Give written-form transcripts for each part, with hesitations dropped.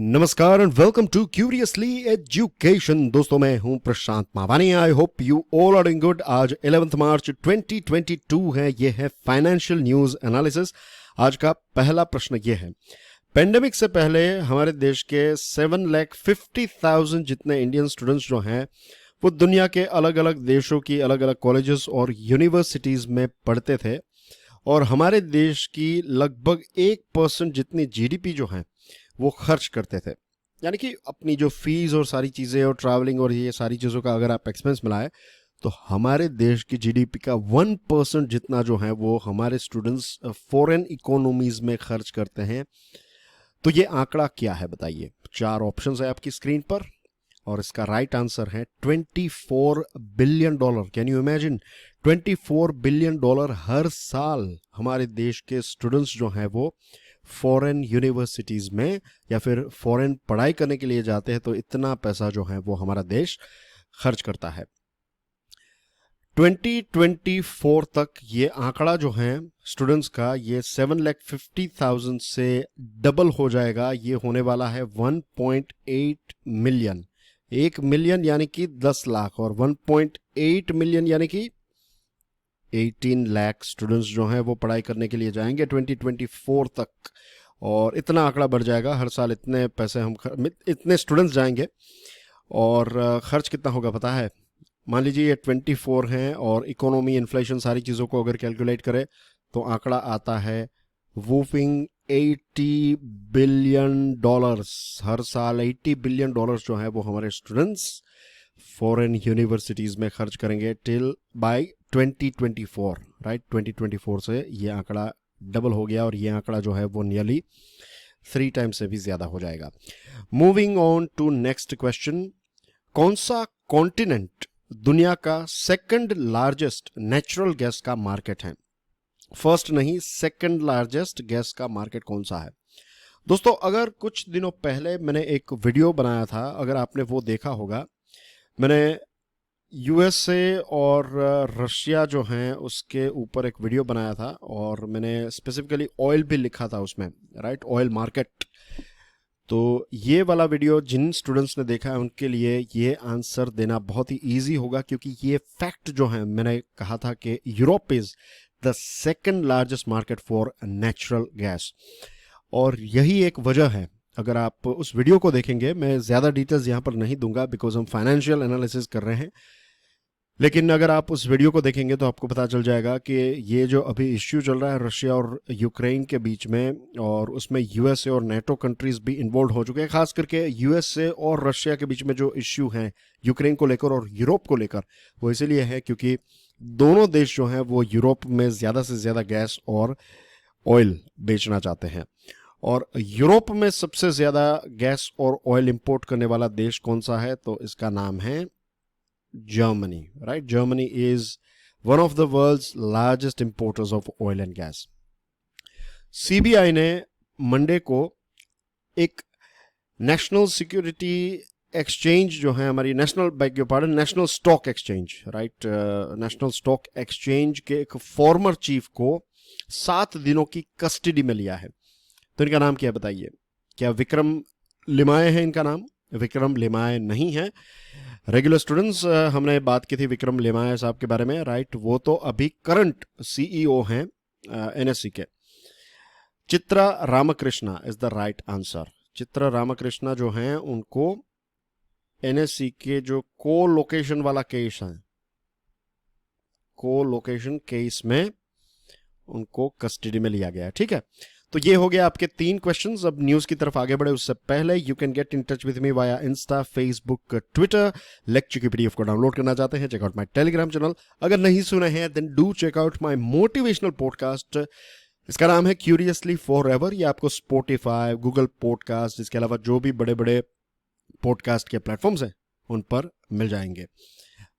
नमस्कार and welcome to curiously education. दोस्तों, मैं हूं Prashant Mavani. I hope you all are doing good. आज 11 मार्च 2022 है। ये है फाइनेंशियल न्यूज एनालिसिस। आज का पहला प्रश्न ये है, पेंडेमिक से पहले हमारे देश के 7,50,000 जितने इंडियन स्टूडेंट्स जो हैं वो दुनिया के अलग अलग देशों की अलग अलग कॉलेजेस और यूनिवर्सिटीज में पढ़ते थे और हमारे देश की लगभग 1% जितनी जीडीपी जो है वो खर्च करते थे। यानी कि अपनी जो फीस और सारी चीज़ें और ट्रैवलिंग और ये सारी चीज़ों का अगर आप एक्सपेंस मिलाए तो हमारे देश की जीडीपी का 1% जितना जो है वो हमारे स्टूडेंट्स फॉरेन इकोनॉमीज में खर्च करते हैं। तो ये आंकड़ा क्या है बताइए। 4 ऑप्शंस है आपकी स्क्रीन पर और इसका राइट आंसर है $24 billion. Can you imagine, $24 billion हर साल हमारे देश के स्टूडेंट्स जो हैं वो फॉरेन यूनिवर्सिटीज में या फिर फॉरेन पढ़ाई करने के लिए जाते हैं। तो इतना पैसा जो है वो हमारा देश खर्च करता है। 2024 तक ये आंकड़ा जो है स्टूडेंट्स का ये 7,50,000 से डबल हो जाएगा। ये होने वाला है 1.8 मिलियन। 1 मिलियन यानी कि 10 लाख और 1.8 मिलियन यानी कि 18 लाख स्टूडेंट्स जो हैं वो पढ़ाई करने के लिए जाएंगे 2024 तक। और इतना आंकड़ा बढ़ जाएगा हर साल। इतने पैसे इतने स्टूडेंट्स जाएंगे और खर्च कितना होगा पता है। मान लीजिए ये 24 हैं और इकोनॉमी, इन्फ्लेशन, सारी चीज़ों को अगर कैलकुलेट करें तो आंकड़ा आता है वूफिंग $80 बिलियन। हर साल $80 बिलियन जो है वो हमारे स्टूडेंट्स फॉरेन यूनिवर्सिटीज में खर्च करेंगे टिल बाय 2024। राइट, 2024 से ये आंकड़ा डबल हो गया और ये आंकड़ा जो है वो नियरली 3 टाइम्स से भी ज्यादा हो जाएगा। Moving on to next question, कौन सा कॉन्टिनेंट दुनिया का सेकंड लार्जेस्ट नेचुरल गैस का मार्केट है? फर्स्ट नहीं, सेकंड लार्जेस्ट गैस का मार्केट कौन सा है? दोस्तों, अगर कुछ दिनों पहले मैंने एक वीडियो बनाया था, अगर आपने वो देखा होगा, मैंने यूएसए और रशिया जो हैं उसके ऊपर एक वीडियो बनाया था और मैंने स्पेसिफिकली ऑयल भी लिखा था उसमें, राइट, ऑयल मार्केट। तो ये वाला वीडियो जिन स्टूडेंट्स ने देखा है उनके लिए ये आंसर देना बहुत ही इजी होगा, क्योंकि ये फैक्ट जो है, मैंने कहा था कि Europe is the second largest market for natural gas. और यही एक वजह है, अगर आप उस वीडियो को देखेंगे, मैं ज़्यादा डिटेल्स यहाँ पर नहीं दूंगा बिकॉज हम फाइनेंशियल एनालिसिस कर रहे हैं, लेकिन अगर आप उस वीडियो को देखेंगे तो आपको पता चल जाएगा कि ये जो अभी इश्यू चल रहा है रशिया और यूक्रेन के बीच में, और उसमें यूएसए और नेटो कंट्रीज भी इन्वॉल्व हो चुके हैं। खास करके यूएसए और रशिया के बीच में जो इश्यू हैं यूक्रेन को लेकर और यूरोप को लेकर, वो इसीलिए है क्योंकि दोनों देश जो हैं वो यूरोप में ज़्यादा से ज़्यादा गैस और ऑयल बेचना चाहते हैं। और यूरोप में सबसे ज़्यादा गैस और ऑयल इंपोर्ट करने वाला देश कौन सा है? तो इसका नाम है Germany. Right, Germany is one of the world's largest importers of oil and gas. CBI ने मंडे को एक नेशनल सिक्योरिटी एक्सचेंज जो है हमारी national stock exchange, right, national stock exchange के एक फॉर्मर चीफ को 7 दिनों की कस्टडी में लिया है। तो इनका नाम क्या है बताइए? क्या विक्रम लिमाय है इनका नाम? विक्रम लिमाय नहीं है। रेगुलर स्टूडेंट्स, हमने बात की थी विक्रम लिमाय साहब के बारे में, राइट। वो तो अभी करंट सीईओ हैं एनएससी के। Chitra Ramkrishna is the right answer. Chitra Ramkrishna जो हैं उनको एनएससी के जो को लोकेशन वाला केस है, को लोकेशन केस में उनको कस्टडी में लिया गया है। ठीक है, तो ये हो गया आपके 3 क्वेश्चंस। अब न्यूज की तरफ आगे बढ़े उससे पहले you can get in touch with me via insta, Facebook, Twitter. Lecture की पीडीएफ को डाउनलोड करना चाहते हैं, check out my Telegram channel. अगर नहीं सुने हैं then do check out my motivational podcast. इसका नाम है क्यूरियसली फॉरएवर। ये आपको स्पॉटिफाई, गूगल पॉडकास्ट, इसके अलावा जो भी बड़े बड़े पॉडकास्ट के प्लेटफॉर्म्स हैं उन पर मिल जाएंगे।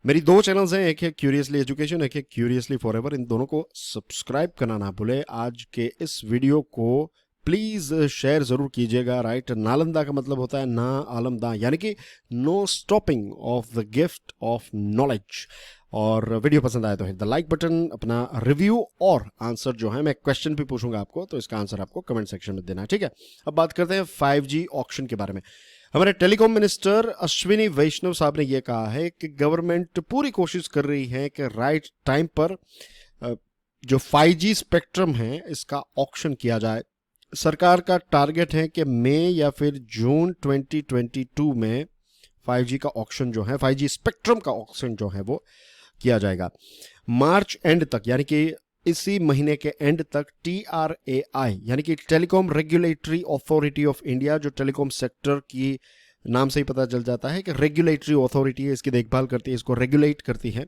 मेरी 2 चैनल्स हैं, एक है क्यूरियसली एजुकेशन, एक है क्यूरियसली फॉरएवर। इन दोनों को सब्सक्राइब करना ना भूले। आज के इस वीडियो को प्लीज शेयर जरूर कीजिएगा, राइट। नालंदा का मतलब होता है ना आलमदा, यानी कि no stopping of the gift of knowledge. और वीडियो पसंद आए तो हिट द लाइक बटन। अपना रिव्यू और आंसर जो है, मैं क्वेश्चन भी पूछूंगा आपको, तो इसका आंसर आपको कमेंट सेक्शन में देना है, ठीक है। अब बात करते हैं 5G ऑक्शन के बारे में। हमारे टेलीकॉम मिनिस्टर अश्विनी वैष्णव साहब ने यह कहा है कि गवर्नमेंट पूरी कोशिश कर रही है कि राइट टाइम पर जो 5G स्पेक्ट्रम है इसका ऑक्शन किया जाए। सरकार का टारगेट है कि मई या फिर जून 2022 में 5G का ऑक्शन जो है, 5G स्पेक्ट्रम का ऑक्शन जो है वो किया जाएगा। मार्च एंड तक, यानी कि इसी महीने के एंड तक TRAI यानी कि telecom regulatory authority of India, जो टेलीकॉम सेक्टर की नाम से ही पता चल जाता है कि रेगुलेटरी अथॉरिटी है, इसकी देखभाल करती है, इसको रेगुलेट करती है।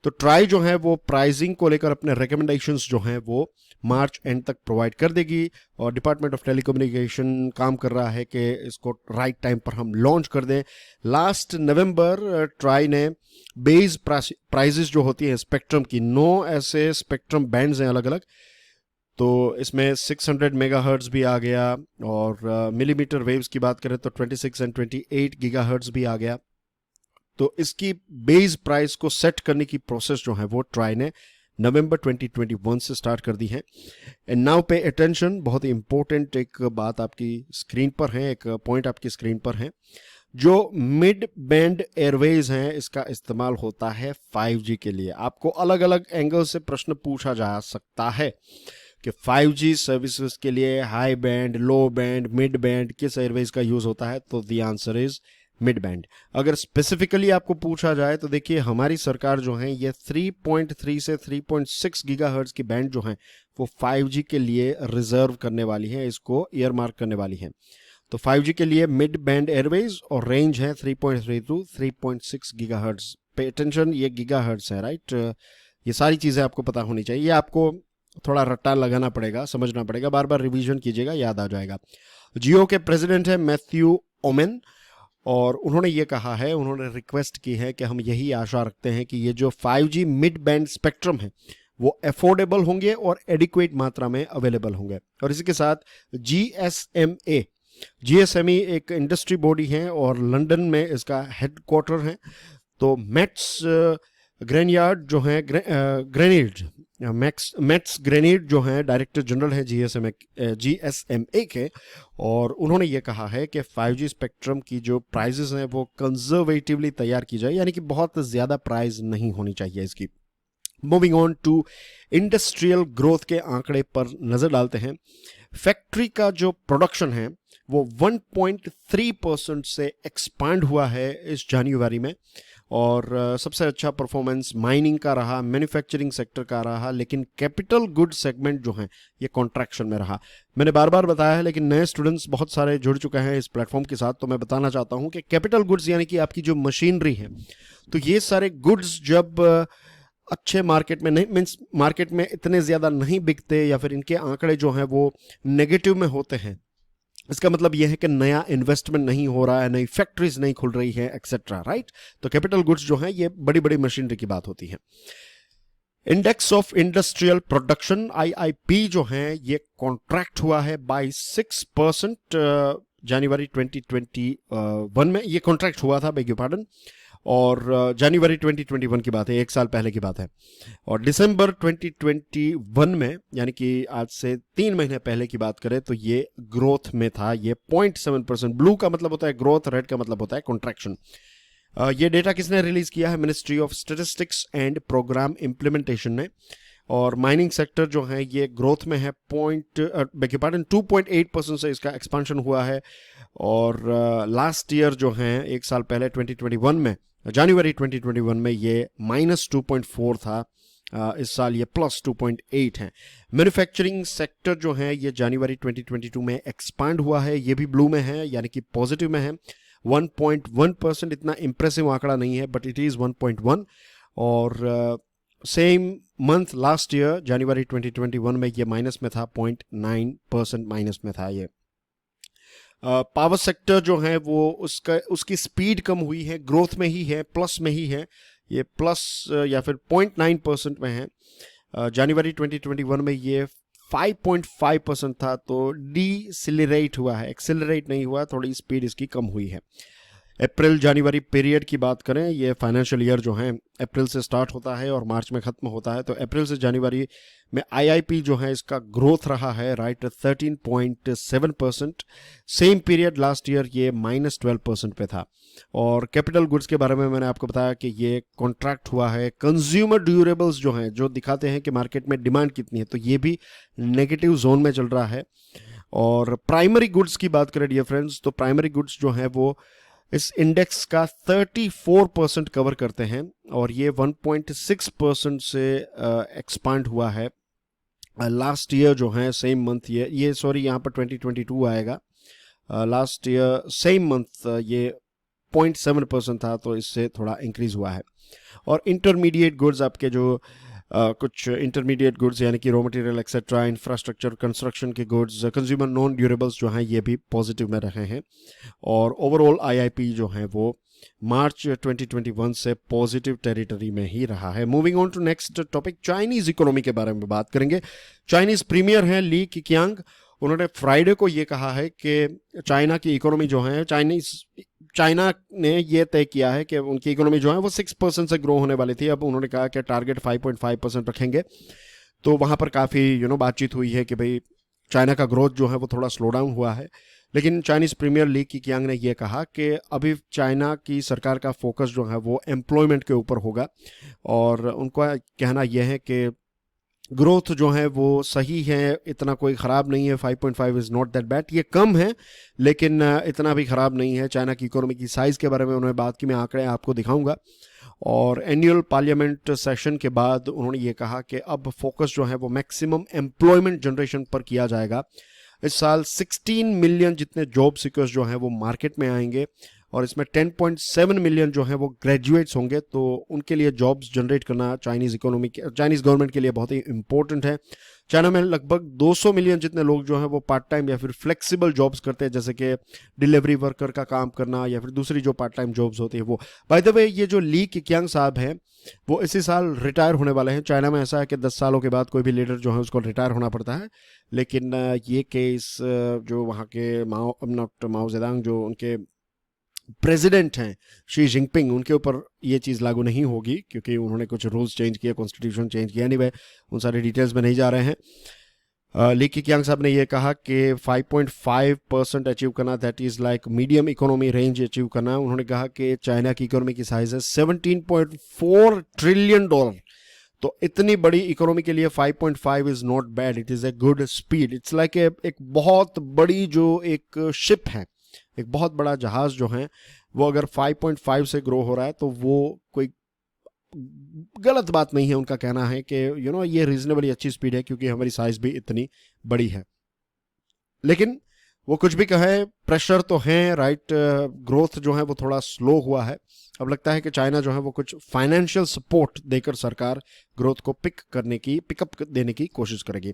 तो ट्राई जो है वो प्राइसिंग को लेकर अपने रिकमेंडेशंस जो हैं वो मार्च एंड तक प्रोवाइड कर देगी, और डिपार्टमेंट ऑफ टेलीकम्युनिकेशन काम कर रहा है कि इसको राइट टाइम पर हम लॉन्च कर दें। लास्ट नवंबर ट्राई ने बेस प्राइजेस जो होती है स्पेक्ट्रम की, 9 ऐसे स्पेक्ट्रम बैंड्स हैं अलग अलग, तो इसमें 600 मेगाहर्ट्ज भी आ गया, और मिलीमीटर वेव्स की बात करें तो 26 एंड 28 गीगाहर्ट्ज भी आ गया। तो इसकी बेस प्राइस को सेट करने की प्रोसेस जो है वो ट्राई ने नवंबर 2021 से स्टार्ट कर दी है। एंड नाउ पे अटेंशन, बहुत ही इंपॉर्टेंट एक बात आपकी स्क्रीन पर है, एक पॉइंट आपकी स्क्रीन पर है। जो मिड बैंड एयरवेज हैं इसका इस्तेमाल होता है 5G के लिए। आपको अलग अलग एंगल से प्रश्न पूछा जा सकता है कि 5G सर्विसेज के लिए हाई बैंड, लो बैंड, मिड बैंड किस एयरवेज का यूज होता है, तो the answer is mid band. अगर स्पेसिफिकली आपको पूछा जाए तो देखिए हमारी सरकार जो है ये 3.3 से 3.6 गीगाहर्ट्ज की बैंड जो है वो 5G के लिए रिजर्व करने वाली है, इसको ईयर मार्क करने वाली है। तो 5G के लिए मिड बैंड एयरवेज और रेंज है 3.3 टू 3.6 गीगाहर्ट्ज। पे अटेंशन, ये गीगाहर्ट्ज है, राइट। ये सारी चीजें आपको पता होनी चाहिए, ये आपको थोड़ा रट्टा लगाना पड़ेगा, समझना पड़ेगा, बार बार रिवीजन कीजिएगा, याद आ जाएगा। जियो के प्रेसिडेंट है मैथ्यू ओमेन, और उन्होंने ये कहा है, उन्होंने रिक्वेस्ट की है कि हम यही आशा रखते हैं कि ये जो 5G मिड बैंड स्पेक्ट्रम है वो अफोर्डेबल होंगे और एडिक्वेट मात्रा में अवेलेबल होंगे। और इसी के साथ GSMA एक इंडस्ट्री बॉडी है और लंदन में इसका हेडक्वार्टर है। तो मैट्स ग्रेनियार्ड जो है, मैट्स ग्रेनिड जो है डायरेक्टर जनरल है GSMA के, और उन्होंने ये कहा है कि 5G स्पेक्ट्रम की जो प्राइजेस हैं वो कंजर्वेटिवली तैयार की जाए, यानी कि बहुत ज़्यादा प्राइस नहीं होनी चाहिए इसकी। Moving on to industrial growth के आंकड़े पर नजर डालते हैं। फैक्ट्री का जो प्रोडक्शन है वो 1.3% से एक्सपांड हुआ है इस जनवरी में, और सबसे अच्छा परफॉर्मेंस माइनिंग का रहा, मैन्युफैक्चरिंग सेक्टर का रहा, लेकिन कैपिटल गुड सेगमेंट जो है ये कॉन्ट्रैक्शन में रहा। मैंने बार बार बताया है, लेकिन नए स्टूडेंट्स बहुत सारे जुड़ चुके हैं इस प्लेटफॉर्म के साथ, तो मैं बताना चाहता हूं कि कैपिटल गुड्स यानी कि आपकी जो मशीनरी है, तो ये सारे गुड्स जब अच्छे मार्केट में नहीं, मीन्स मार्केट में इतने ज़्यादा नहीं बिकते, या फिर इनके आंकड़े जो हैं वो नेगेटिव में होते हैं, इसका मतलब यह है कि नया इन्वेस्टमेंट नहीं हो रहा है, नई फैक्ट्रीज नहीं खुल रही है, एक्सेट्रा, राइट। तो कैपिटल गुड्स जो हैं ये बड़ी बड़ी मशीनरी की बात होती है। Index of industrial production IIP जो है ये कॉन्ट्रैक्ट हुआ है बाय 6% जनवरी 2021 में ये कॉन्ट्रैक्ट हुआ था, बेग योर पार्डन, और जनवरी 2021 की बात है, एक साल पहले की बात है। और दिसंबर 2021 में, यानी कि आज से 3 महीने पहले की बात करें तो ये ग्रोथ में था, ये 0.7%। ब्लू का मतलब होता है ग्रोथ, रेड का मतलब होता है कॉन्ट्रैक्शन। ये डेटा किसने रिलीज किया है? Ministry of statistics and programme implementation ने। और माइनिंग सेक्टर जो है ये ग्रोथ में है, 2.8% से इसका एक्सपांशन हुआ है। और लास्ट ईयर जो है, एक साल पहले 2021 में, जनवरी 2021 में ये -2.4 था, इस साल ये +2.8 है। मैन्युफैक्चरिंग सेक्टर जो है ये जनवरी 2022 में एक्सपांड हुआ है, ये भी ब्लू में है, यानी कि पॉजिटिव में है, 1.1%। इतना इंप्रेसिव आंकड़ा नहीं है, बट इट इज़ 1.1। और सेम मंथ लास्ट ईयर जनवरी 2021 में ये माइनस में था, 0.9% माइनस में था ये। पावर सेक्टर जो है वो उसकी स्पीड कम हुई है, ग्रोथ में ही है, प्लस में ही है, ये प्लस या फिर 0.9% में है। जनवरी 2021 में ये 5.5% था, तो डीसिलरेट हुआ है, एक्सेलरेट नहीं हुआ, थोड़ी स्पीड इसकी कम हुई है। अप्रैल जनवरी पीरियड की बात करें, ये फाइनेंशियल ईयर जो है अप्रैल से स्टार्ट होता है और मार्च में ख़त्म होता है, तो अप्रैल से जनवरी में आईआईपी जो है इसका ग्रोथ रहा है right 13.7%। Same period last year ये -12% पे था। और कैपिटल गुड्स के बारे में मैंने आपको बताया कि ये कॉन्ट्रैक्ट हुआ है। कंज्यूमर ड्यूरेबल्स जो हैं, जो दिखाते हैं कि मार्केट में डिमांड कितनी है, तो ये भी नेगेटिव जोन में चल रहा है। और प्राइमरी गुड्स की बात करें डियर फ्रेंड्स, तो प्राइमरी गुड्स जो हैं वो इस इंडेक्स का 34% कवर करते हैं और ये 1.6% से एक्सपांड हुआ है लास्ट ईयर जो है सेम मंथ। ये सॉरी यहाँ पर 2022 आएगा। लास्ट ईयर सेम मंथ ये 0.7% था, तो इससे थोड़ा इंक्रीज हुआ है। और इंटरमीडिएट गुड्स, आपके जो कुछ इंटरमीडिएट गुड्स यानी कि raw material etcetera, infrastructure, construction के गुड्स, कंज्यूमर नॉन ड्यूरेबल्स जो हैं ये भी पॉजिटिव में रहे हैं। और ओवरऑल आईआईपी जो है वो मार्च 2021 से पॉजिटिव टेरिटरी में ही रहा है। Moving on to next topic, Chinese economy के बारे में बात करेंगे। चाइनीज प्रीमियर हैं ली किकियांग, उन्होंने फ्राइडे को ये कहा है कि चाइना की इकोनॉमी जो है, चाइना ने ये तय किया है कि उनकी इकोनॉमी जो है वो 6% से ग्रो होने वाली थी। अब उन्होंने कहा कि टारगेट 5.5% रखेंगे। तो वहाँ पर काफ़ी बातचीत हुई है कि भाई चाइना का ग्रोथ जो है वो थोड़ा स्लो डाउन हुआ है। लेकिन चाइनीज़ प्रीमियर ली किकियांग ने यह कहा कि अभी चाइना की सरकार का फोकस जो है वो एम्प्लॉयमेंट के ऊपर होगा। और उनका कहना यह है कि ग्रोथ जो है वो सही है, इतना कोई ख़राब नहीं है। 5.5 इज़ नॉट दैट बैड, ये कम है लेकिन इतना भी ख़राब नहीं है। चाइना की इकोनॉमी की साइज़ के बारे में उन्होंने बात की, मैं आंकड़े आपको दिखाऊंगा। और एनुअल पार्लियामेंट सेशन के बाद उन्होंने ये कहा कि अब फोकस जो है वो मैक्सिमम एम्प्लॉयमेंट जनरेशन पर किया जाएगा। इस साल 16 मिलियन जितने जॉब सीकर्स जो हैं वो मार्केट में आएंगे और इसमें 10.7 मिलियन जो हैं वो ग्रेजुएट्स होंगे। तो उनके लिए जॉब्स जनरेट करना चाइनीज़ गवर्नमेंट के लिए बहुत ही इंपॉर्टेंट है। चाइना में लगभग 200 मिलियन जितने लोग जो हैं वो पार्ट टाइम या फिर फ्लेक्सिबल जॉब्स करते हैं, जैसे कि डिलीवरी वर्कर का काम करना या फिर दूसरी जो पार्ट टाइम जॉब्स होती है वो। बाय द वे, ये जो ली किकियांग साहब हैं वो इसी साल रिटायर होने वाले हैं। चाइना में ऐसा है कि 10 सालों के बाद कोई भी लीडर जो है उसको रिटायर होना पड़ता है। लेकिन ये केस जो वहाँ के माओ ज़ेडुंग जो उनके प्रेसिडेंट हैं शी जिनपिंग, उनके ऊपर ये चीज़ लागू नहीं होगी क्योंकि उन्होंने कुछ रूल्स चेंज किए, कॉन्स्टिट्यूशन चेंज किया। नहीं, उन सारे डिटेल्स में नहीं जा रहे हैं। ली किकियांग साहब ने ये कहा कि 5.5% अचीव करना, that is like medium economy range achieve करना। उन्होंने कहा कि चाइना की इकोनॉमी की साइज है $17.4 ट्रिलियन। तो इतनी बड़ी इकोनॉमी के लिए 5.5 is not bad, it is a good speed. It's like एक बहुत बड़ी जो एक शिप है, एक बहुत बड़ा जहाज जो है वो अगर 5.5 से ग्रो हो रहा है तो वो कोई गलत बात नहीं है। उनका कहना है कि ये रीजनेबली अच्छी स्पीड है क्योंकि हमारी साइज भी इतनी बड़ी है। लेकिन वो कुछ भी कहे, प्रेशर तो है राइट। ग्रोथ जो है वो थोड़ा स्लो हुआ है। अब लगता है कि चाइना जो है वो कुछ फाइनेंशियल सपोर्ट देकर सरकार ग्रोथ को पिकअप देने की कोशिश करेगी।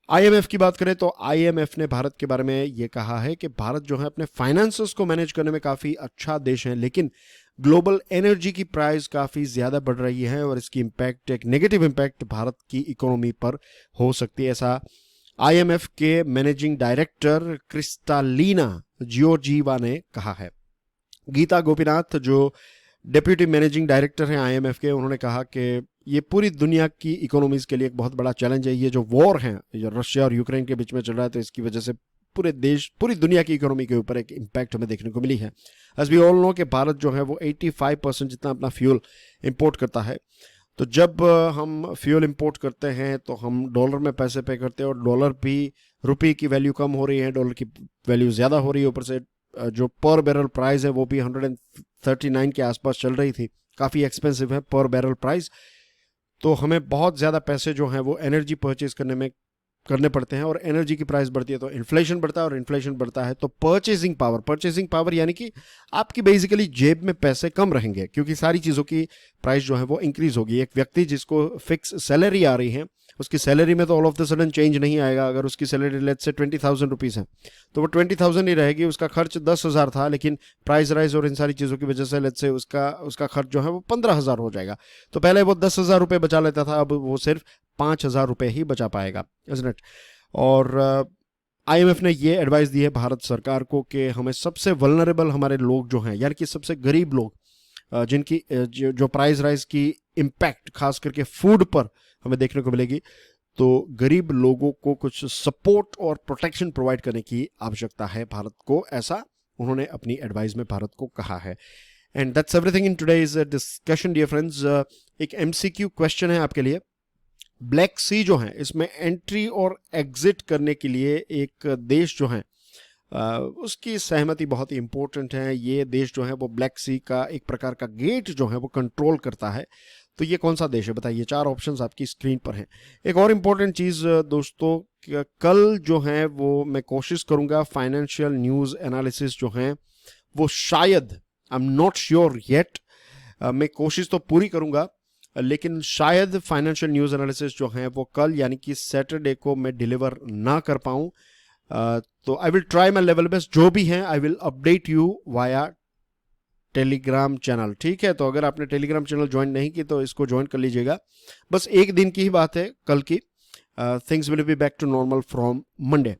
आईएमएफ की बात करें तो आईएमएफ ने भारत के बारे में ये कहा है कि भारत जो है अपने फाइनेंसेस को मैनेज करने में काफ़ी अच्छा देश है, लेकिन ग्लोबल एनर्जी की प्राइस काफ़ी ज़्यादा बढ़ रही है और इसकी इम्पैक्ट, एक नेगेटिव इम्पैक्ट भारत की इकोनॉमी पर हो सकती है। ऐसा आईएमएफ के मैनेजिंग डायरेक्टर क्रिस्टालिना जियोर्जीवा ने कहा है। गीता गोपीनाथ जो डेप्यूटी मैनेजिंग डायरेक्टर हैं आईएमएफ के, उन्होंने कहा कि ये पूरी दुनिया की इकोनॉमीज़ के लिए एक बहुत बड़ा चैलेंज है। ये जो वॉर है, जो रशिया और यूक्रेन के बीच में चल रहा है, तो इसकी वजह से पूरी दुनिया की इकोनॉमी के ऊपर एक इम्पैक्ट हमें देखने को मिली है। एज वी ऑल नो कि भारत जो है वो 85% जितना अपना फ्यूल इंपोर्ट करता है। तो जब हम फ्यूल इंपोर्ट करते हैं तो हम डॉलर में पैसे पे करते हैं और डॉलर भी, रुपये की वैल्यू कम हो रही है, डॉलर की वैल्यू ज़्यादा हो रही है। ऊपर से जो पर बैरल प्राइस है वो भी 139 के आसपास चल रही थी, काफ़ी एक्सपेंसिव है पर बैरल प्राइस। तो हमें बहुत ज़्यादा पैसे जो हैं वो एनर्जी परचेज करने पड़ते हैं और एनर्जी की प्राइस बढ़ती है तो इन्फ्लेशन बढ़ता है और इन्फ्लेशन बढ़ता है तो परचेजिंग पावर यानी कि आपकी बेसिकली जेब में पैसे कम रहेंगे क्योंकि सारी चीज़ों की प्राइस जो है वो इंक्रीज होगी। एक व्यक्ति जिसको फिक्स सैलरी आ रही है, उसकी सैलरी में तो all of the sudden change नहीं आएगा। अगर उसकी सैलरी लेट्स से 20,000 रुपीज़ है तो वो 20,000 ही रहेगी। उसका खर्च 10,000 था, लेकिन प्राइस राइज और इन सारी चीज़ों की वजह से लेट्स से उसका खर्च जो है वो 15,000 हो जाएगा। तो पहले वो 10,000 रुपये बचा लेता था, अब वो सिर्फ 5,000 रुपये ही बचा पाएगा, इज़न्ट इट। और आईएमएफ ने ये एडवाइस दी है भारत सरकार को कि हमें सबसे वल्नरेबल हमारे लोग जो हैं, यानी कि सबसे गरीब लोग, जिनकी जो प्राइस राइज की इम्पैक्ट खास करके फूड पर हमें देखने को मिलेगी, तो गरीब लोगों को कुछ सपोर्ट और प्रोटेक्शन प्रोवाइड करने की आवश्यकता है भारत को, ऐसा उन्होंने अपनी एडवाइस में भारत को कहा है। And that's everything in today's discussion dear friends. एक एमसीक्यू क्वेश्चन है आपके लिए। ब्लैक सी जो है, इसमें एंट्री और एग्जिट करने के लिए एक देश जो है उसकी सहमति बहुत ही इंपॉर्टेंट है। ये देश जो है वो ब्लैक सी का एक प्रकार का गेट जो है वो कंट्रोल करता है। तो ये कौन सा देश है बताइए। 4 ऑप्शंस आपकी स्क्रीन पर हैं। एक और इम्पोर्टेंट चीज़ दोस्तों, कल जो है वो मैं कोशिश करूंगा फाइनेंशियल न्यूज़ एनालिसिस जो है वो शायद, I am not sure yet, मैं कोशिश तो पूरी करूंगा, लेकिन शायद फाइनेंशियल न्यूज़ एनालिसिस जो है वो कल यानी कि सैटरडे को मैं डिलीवर ना कर पाऊँ। तो I will try my level best. जो भी हैं I will update you via Telegram channel, ठीक है। तो अगर आपने टेलीग्राम चैनल ज्वाइन नहीं की तो इसको ज्वाइन कर लीजिएगा। बस एक दिन की ही बात है कल की। Things will be back to normal from Monday.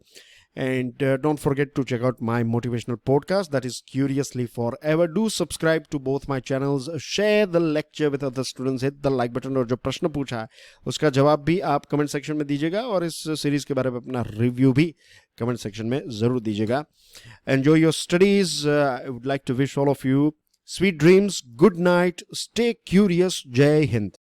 And don't forget to check out my motivational podcast, that is Curiously Forever. Do subscribe to both my channels. Share the lecture with other students. Hit the like button. और जो प्रश्न पूछा है उसका जवाब भी आप comment section में दीजिएगा, और इस सीरीज के बारे में अपना रिव्यू भी कमेंट सेक्शन में ज़रूर दीजिएगा। Enjoy your studies. I would like to wish all of you sweet dreams. Good night. Stay curious. जय हिंद।